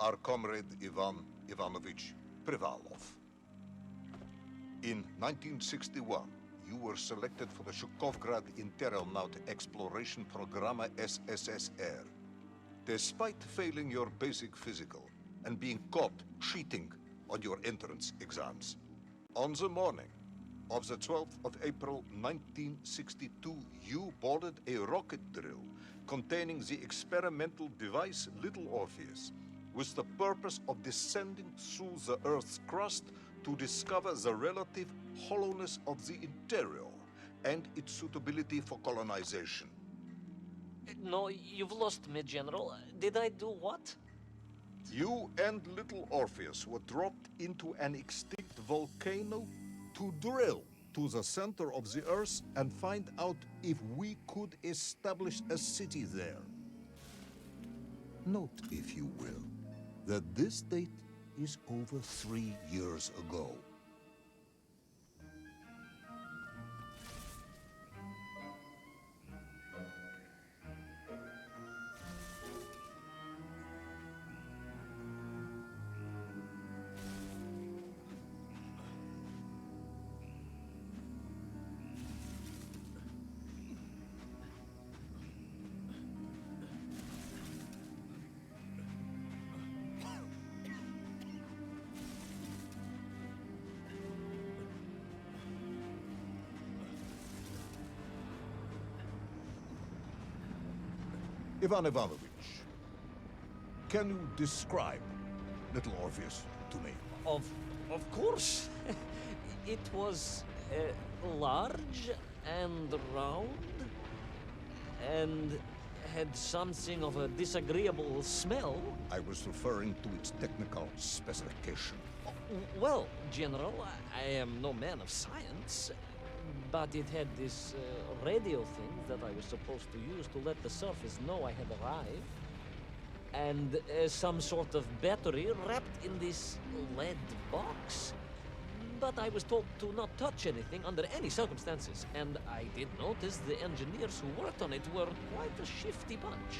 our comrade Ivan Ivanovich Privalov. In 1961, you were selected for the Shukovgrad Interonaut Exploration Programma SSSR. Despite failing your basic physical and being caught cheating on your entrance exams, on the morning of the 12th of April 1962, you boarded a rocket drill containing the experimental device Little Orpheus, with the purpose of descending through the Earth's crust to discover the relative hollowness of the interior and its suitability for colonization. No, you've lost me, General. Did I do what? You and Little Orpheus were dropped into an extinct volcano to drill to the center of the Earth and find out if we could establish a city there. Note, if you will, that this date is over 3 years ago. Ivan Ivanovich, can you describe Little Orpheus to me? Of course. It was large and round and had something of a disagreeable smell. I was referring to its technical specification. Well, General, I am no man of science, but it had this radio thing that I was supposed to use to let the surface know I had arrived, and some sort of battery wrapped in this lead box. But I was told to not touch anything under any circumstances, and I did notice the engineers who worked on it were quite a shifty bunch.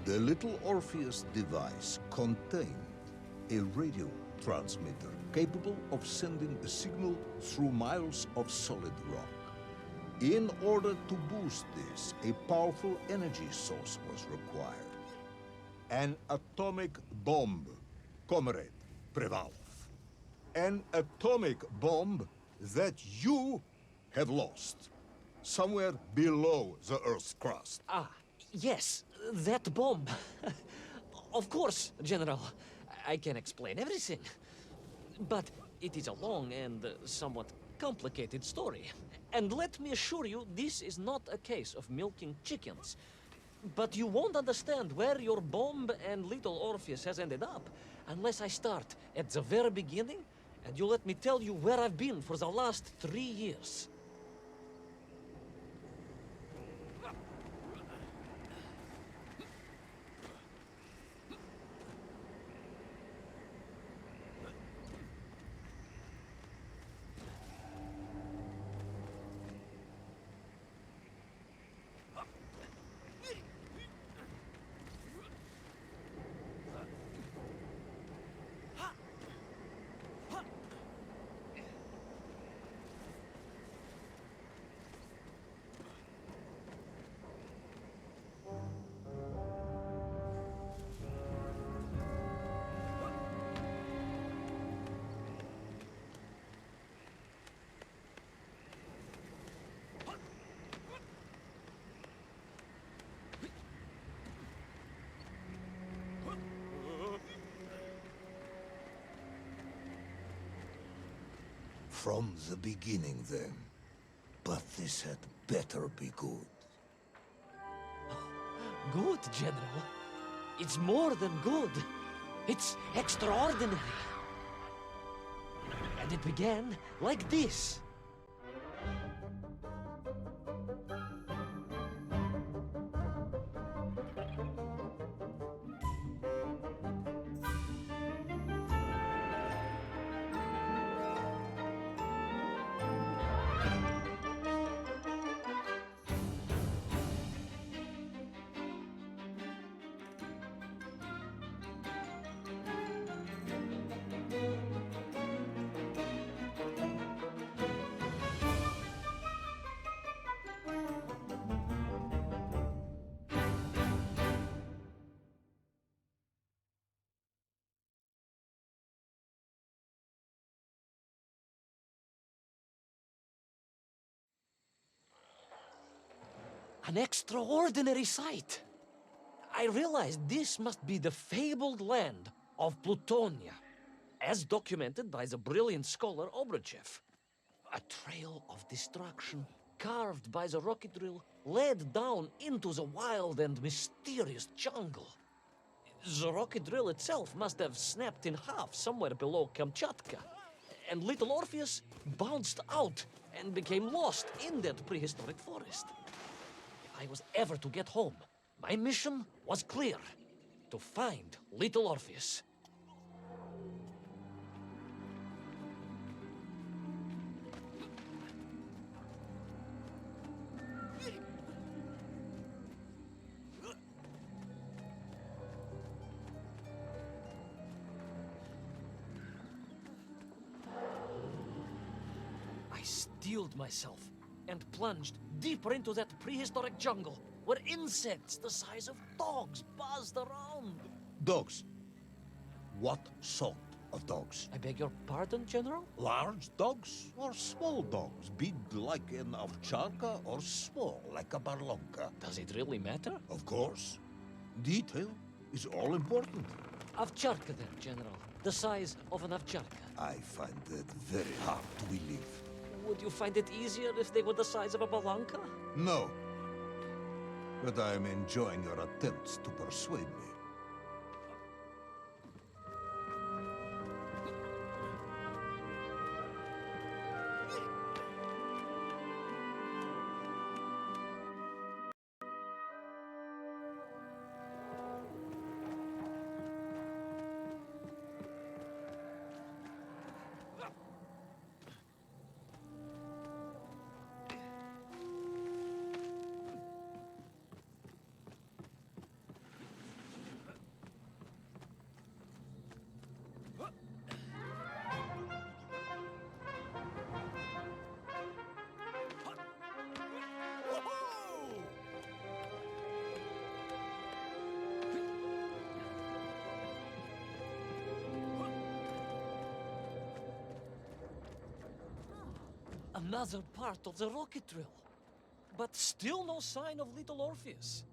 The Little Orpheus device contained a radio transmitter capable of sending a signal through miles of solid rock. In order to boost this, a powerful energy source was required. An atomic bomb, Comrade Privalov. An atomic bomb that you have lost somewhere below the Earth's crust. Ah, yes, that bomb. Of course, General. I can explain everything. But it is a long and somewhat complicated story. And let me assure you, this is not a case of milking chickens. But you won't understand where your bomb and Little Orpheus has ended up unless I start at the very beginning and you let me tell you where I've been for the last 3 years. From the beginning, then. But this had better be good. Good, General. It's more than good. It's extraordinary. And it began like this. An extraordinary sight. I realized this must be the fabled land of Plutonia, as documented by the brilliant scholar Obruchev. A trail of destruction carved by the rocket drill led down into the wild and mysterious jungle. The rocket drill itself must have snapped in half somewhere below Kamchatka, and little Orpheus bounced out and became lost in that prehistoric forest. If I was ever to get home, my mission was clear: to find little Orpheus. I steeled myself and plunged deeper into that prehistoric jungle where insects the size of dogs buzzed around. Dogs? What sort of dogs? I beg your pardon, General? Large dogs or small dogs? Big like an ovcharka or small like a barlonka? Does it really matter? Of course. Detail is all important. Ovcharka then, General. The size of an ovcharka. I find that very hard to believe. Would you find it easier if they were the size of a balanka? No. But I am enjoying your attempts to persuade me. Another part of the rocket drill. But still no sign of little Orpheus.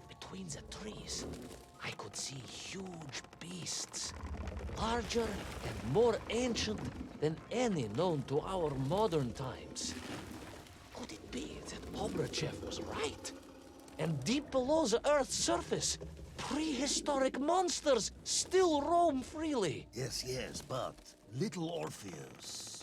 Between the trees, I could see huge beasts, larger and more ancient than any known to our modern times. Could it be that Obruchev was right? And deep below the Earth's surface, prehistoric monsters still roam freely. Yes, yes, but little Orpheus.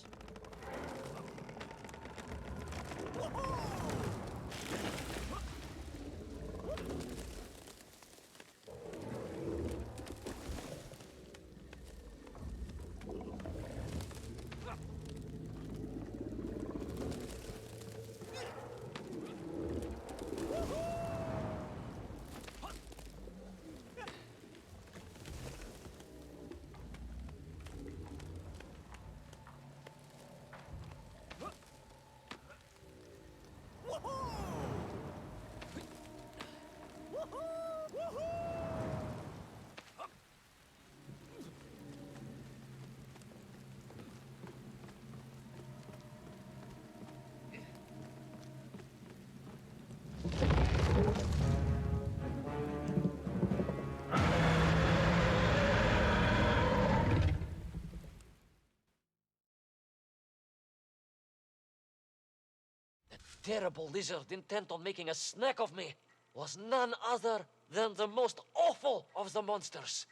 Terrible lizard intent on making a snack of me was none other than the most awful of the monsters,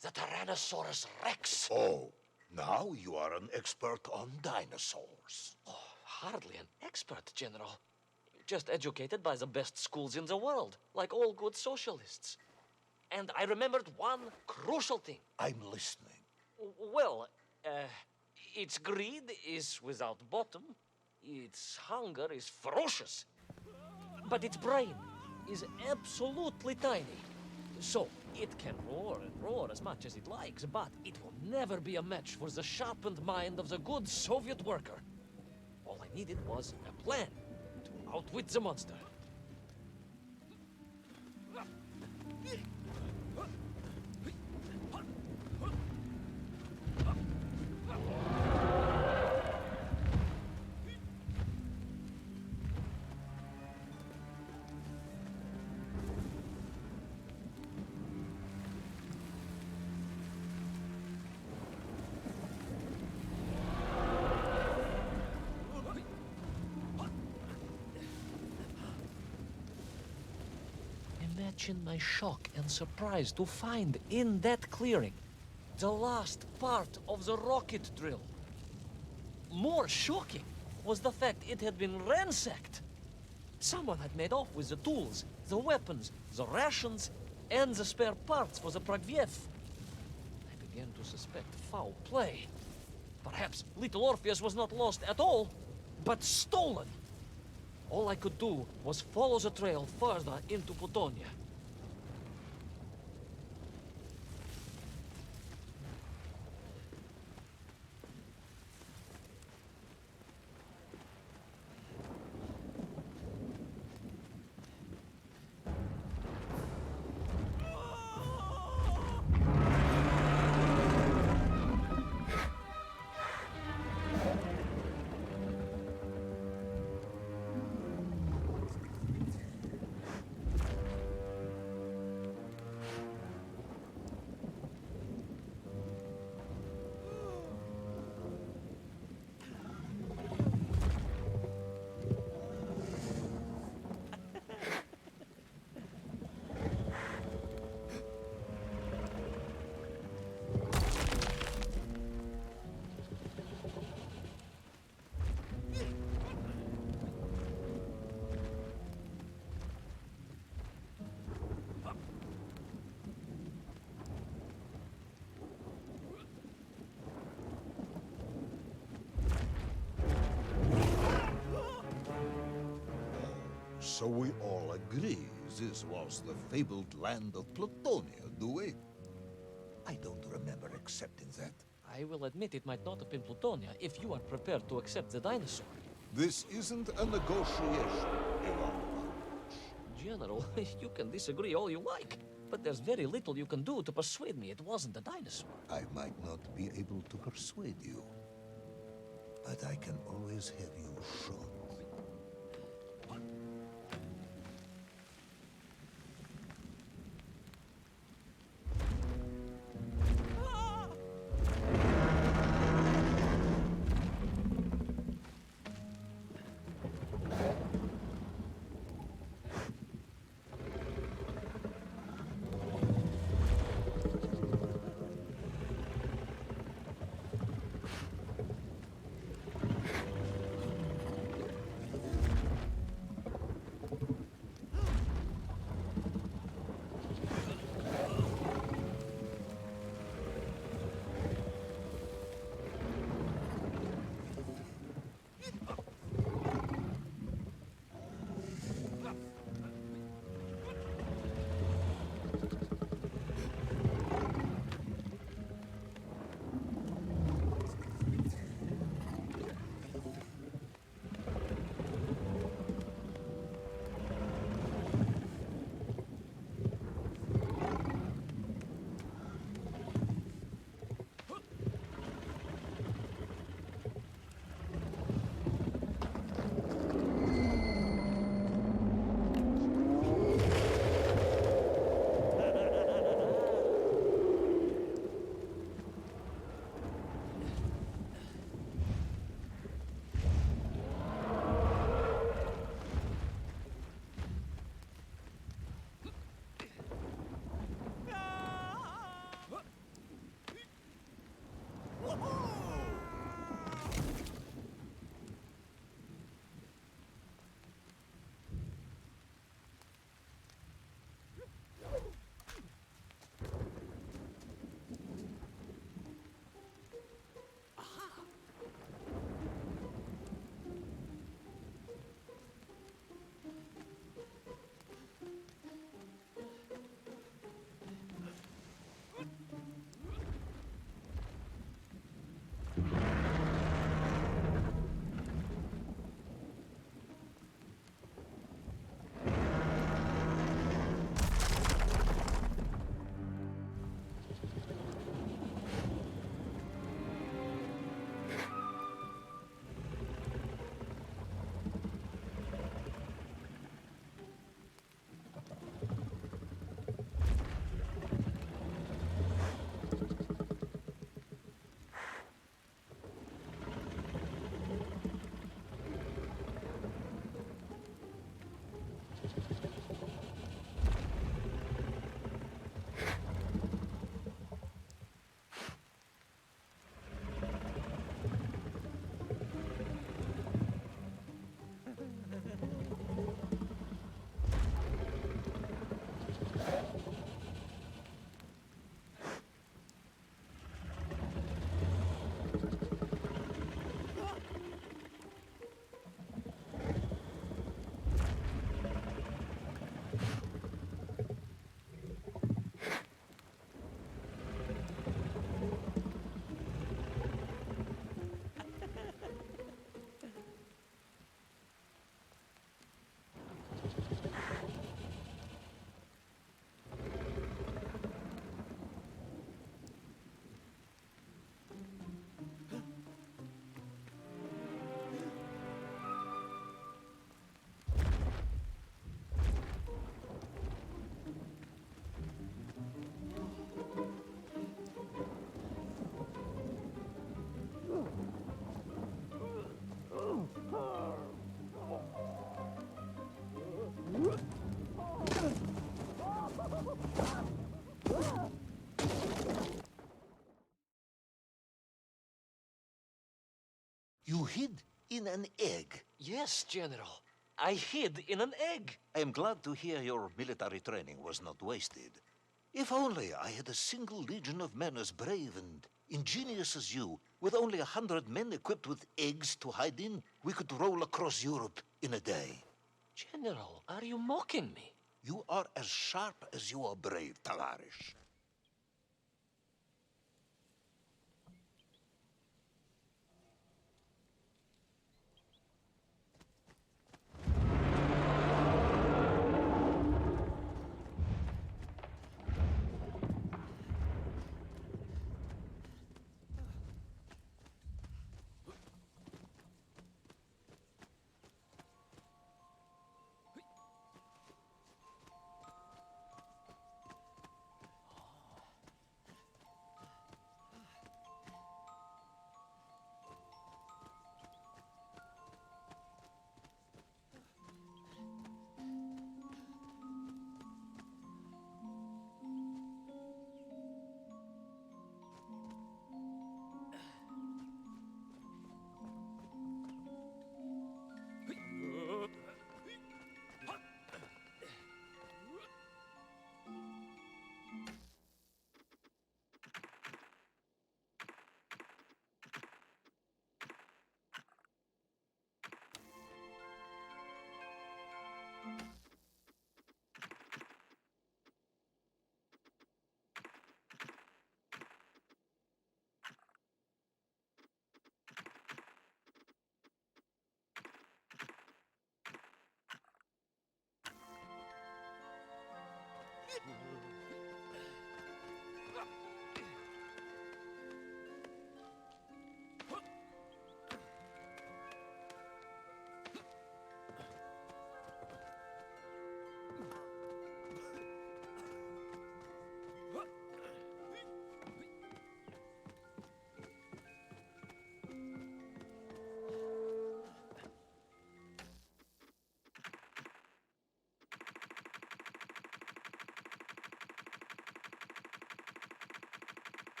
the Tyrannosaurus Rex. Oh, now you are an expert on dinosaurs. Oh, hardly an expert, General. Just educated by the best schools in the world, like all good socialists. And I remembered one crucial thing. I'm listening. Well, its greed is without bottom, its hunger is ferocious, but its brain is absolutely tiny. So, it can roar and roar as much as it likes, but it will never be a match for the sharpened mind of the good Soviet worker. All I needed was a plan to outwit the monster. Imagine my shock and surprise to find in that clearing the last part of the rocket drill. More shocking was the fact it had been ransacked. Someone had made off with the tools, the weapons, the rations, and the spare parts for the Pragviev. I began to suspect foul play. Perhaps little Orpheus was not lost at all, but stolen. All I could do was follow the trail further into Plutonia. So we all agree this was the fabled land of Plutonia, do we? I don't remember accepting that. I will admit it might not have been Plutonia if you are prepared to accept the dinosaur. This isn't a negotiation, Ivan. General, you can disagree all you like, but there's very little you can do to persuade me it wasn't a dinosaur. I might not be able to persuade you, but I can always have you shot. hid in an egg. Yes, General. I hid in an egg. I am glad to hear your military training was not wasted. If only I had a single legion of men as brave and ingenious as you, with only 100 men equipped with eggs to hide in, we could roll across Europe in a day. General, are you mocking me? You are as sharp as you are brave, Tavarish.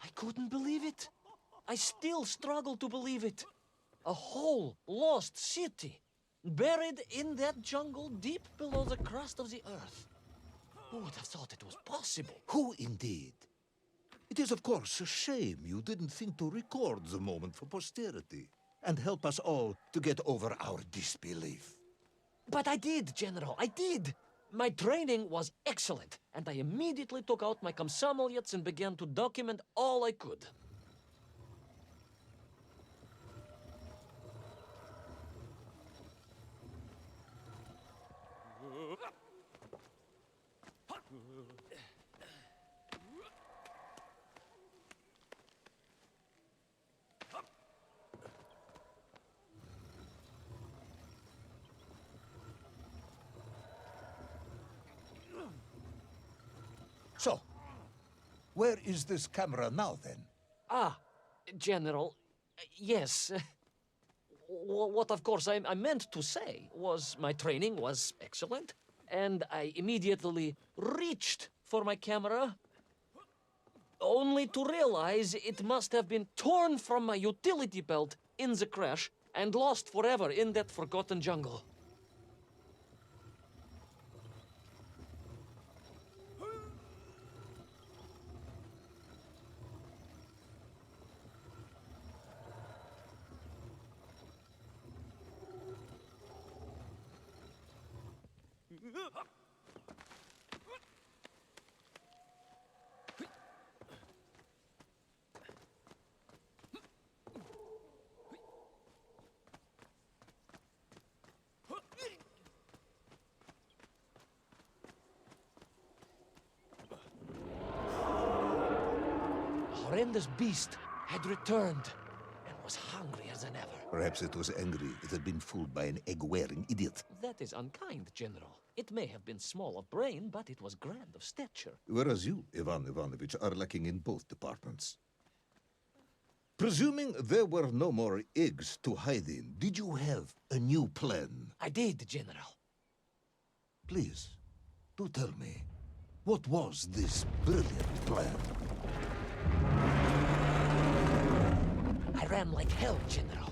I couldn't believe it. I still struggle to believe it. A whole lost city, buried in that jungle deep below the crust of the earth. Who would have thought it was possible? Who indeed? It is, of course, a shame you didn't think to record the moment for posterity and help us all to get over our disbelief. But I did, General, I did. My training was excellent, and I immediately took out my komsomolets and began to document all I could. So, where is this camera now, then? Ah, General, yes. What, of course, I meant to say was my training was excellent, and I immediately reached for my camera, only to realize it must have been torn from my utility belt in the crash and lost forever in that forgotten jungle. Horrendous beast had returned and was hungrier than ever. Perhaps it was angry it had been fooled by an egg-wearing idiot. That is unkind, General. It may have been small of brain, but it was grand of stature. Whereas you, Ivan Ivanovich, are lacking in both departments. Presuming there were no more eggs to hide in, did you have a new plan? I did, General. Please, do tell me, what was this brilliant plan? I ran like hell, General.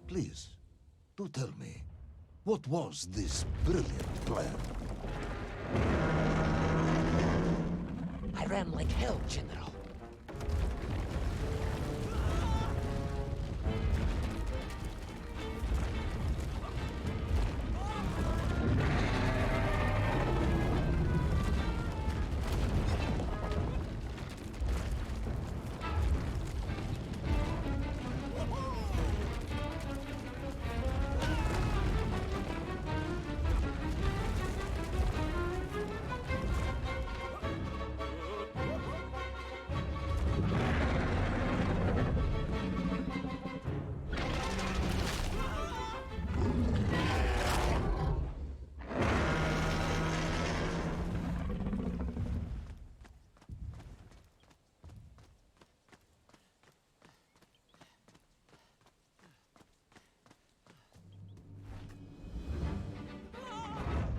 Please, do tell me, what was this brilliant plan? I ran like hell, General.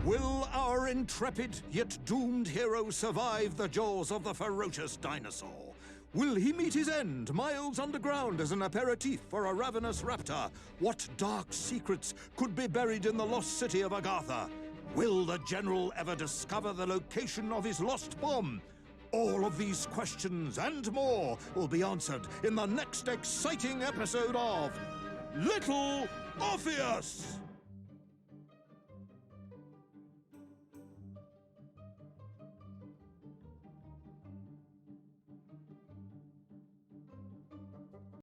Will our intrepid yet doomed hero survive the jaws of the ferocious dinosaur? Will he meet his end miles underground as an aperitif for a ravenous raptor? What dark secrets could be buried in the lost city of Agartha? Will the general ever discover the location of his lost bomb? All of these questions and more will be answered in the next exciting episode of Little Orpheus!